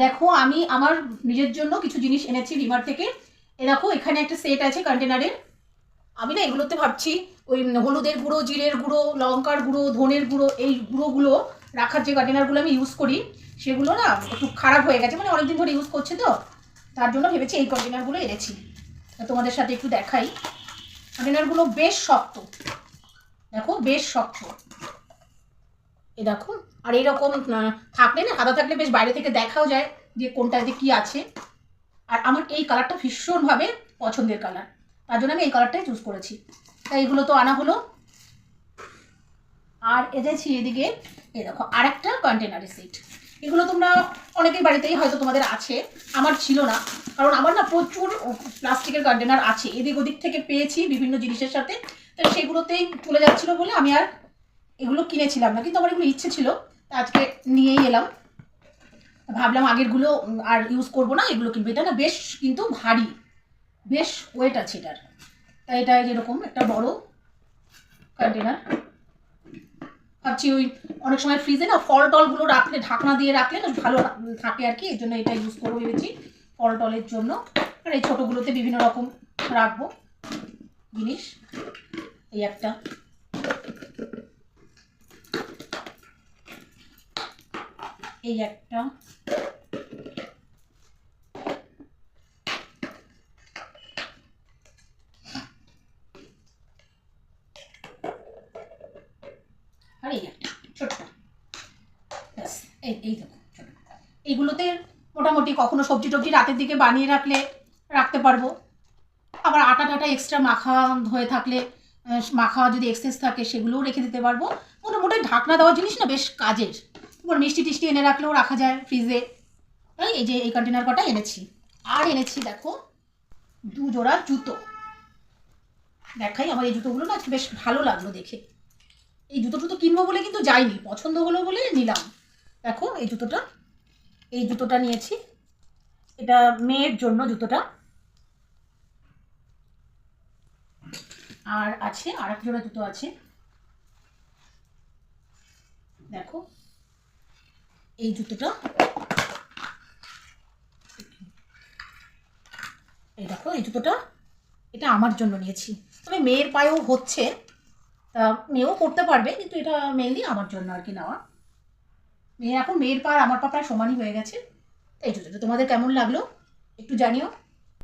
দেখো আমি আমার নিজের জন্য কিছু জিনিস এনেছি ডিমার থেকে। এ দেখো এখানে একটা সেট আছে কন্টেনারের। আমি না এগুলোতে ভাবছি ওই হলুদের গুঁড়ো, জিরের গুঁড়ো, লঙ্কার গুঁড়ো, ধনের গুঁড়ো, এই গুঁড়োগুলো রাখার যে কন্টেনারগুলো আমি ইউজ করি সেগুলো না একটু খারাপ হয়ে গেছে, মানে অনেকদিন ধরে ইউজ করছে তো, তার জন্য ভেবেছি এই কন্টেনারগুলো এনেছি। তোমাদের সাথে একটু দেখাই। কন্টেনারগুলো বেশ শক্ত, দেখো বেশ শক্ত। এ দেখো, আর এইরকম থাকলে না, সাদা থাকলে বেশ বাইরে থেকে দেখাও যায় যে কোনটাতে কি আছে। আর আমার এই কালারটা ভীষণভাবে পছন্দের কালার, তার জন্য আমি এই কালারটাই চুজ করেছি। তাই এগুলো তো আনা হলো। আর এনেছি এদিকে এই দেখো আর একটা কন্টেনারের সেট। এগুলো তোমরা অনেকের বাড়িতেই হয়তো তোমাদের আছে, আমার ছিল না, কারণ আমার না প্রচুর প্লাস্টিকের কন্টেনার আছে, এদিক ওদিক থেকে পেয়েছি বিভিন্ন জিনিসের সাথে। তাই সেগুলোতেই চলে যাচ্ছিল বলে আমি আর এগুলো কিনেছিলাম না, কিন্তু আমার এগুলো ইচ্ছে ছিল, আজকে নিয়েই এলাম। ভাবলাম আগেরগুলো আর ইউজ করবো না, এগুলো কিনবো। এটা না বেশ কিন্তু ভারী, বেশ ওয়েট আছে এটার। তাই এটা যেরকম একটা বড় কন্টেনার, ভাবছি ওই অনেক সময় ফ্রিজে না ফল টলগুলো রাখলে, ঢাকনা দিয়ে রাখলে না ভালো থাকে আর কি, এর জন্য এটা ইউজ করবো ভেবেছি ফল টলের জন্য। আর এই ছোটোগুলোতে বিভিন্ন রকম রাখবো জিনিস। এই একটা, এই একটা, আর এই একটা ছোটটা। ব্যাস, এই দেখো ছোট। এইগুলোতে মোটামুটি কখনো সবজি টবজি রাতের দিকে বানিয়ে রাখলে রাখতে পারবো। আবার আটা টাটা এক্সট্রা মাখা হয়ে থাকলে, মাখা যদি এক্সেস থাকে সেগুলোও রেখে দিতে পারবো। মোটামুটি ঢাকনা দেওয়া জিনিস না বেশ কাজের। তারপর মিষ্টি টিষ্টি এনে রাখলেও রাখা যায় ফ্রিজে। তাই এই যে এই কন্টেনার কটা এনেছি। আর এনেছি দেখো 2 জোড়া জুতো। দেখাই, আমার এই জুতোগুলো না বেশ ভালো লাগলো দেখে। এই জুতো কিনবো বলে কিন্তু যাইনি, পছন্দ হলো বলে নিলাম। দেখো এই জুতোটা নিয়েছি, এটা মেয়ের জন্য জুতোটা। আর আছে আর এক জোড়া জুতো আছে, দেখো এই জুতোটা, এই দেখো এই জুতোটা, এটা আমার জন্য নিয়েছি। তবে মেয়ের পায়েও হচ্ছে, তা মেয়েও করতে পারবে, কিন্তু এটা মেনলি আমার জন্য আর কি নেওয়া। মেয়ের পা আর আমার পা প্রায় সমানই হয়ে গেছে। এই জুতোটা তোমাদের কেমন লাগলো একটু জানিও।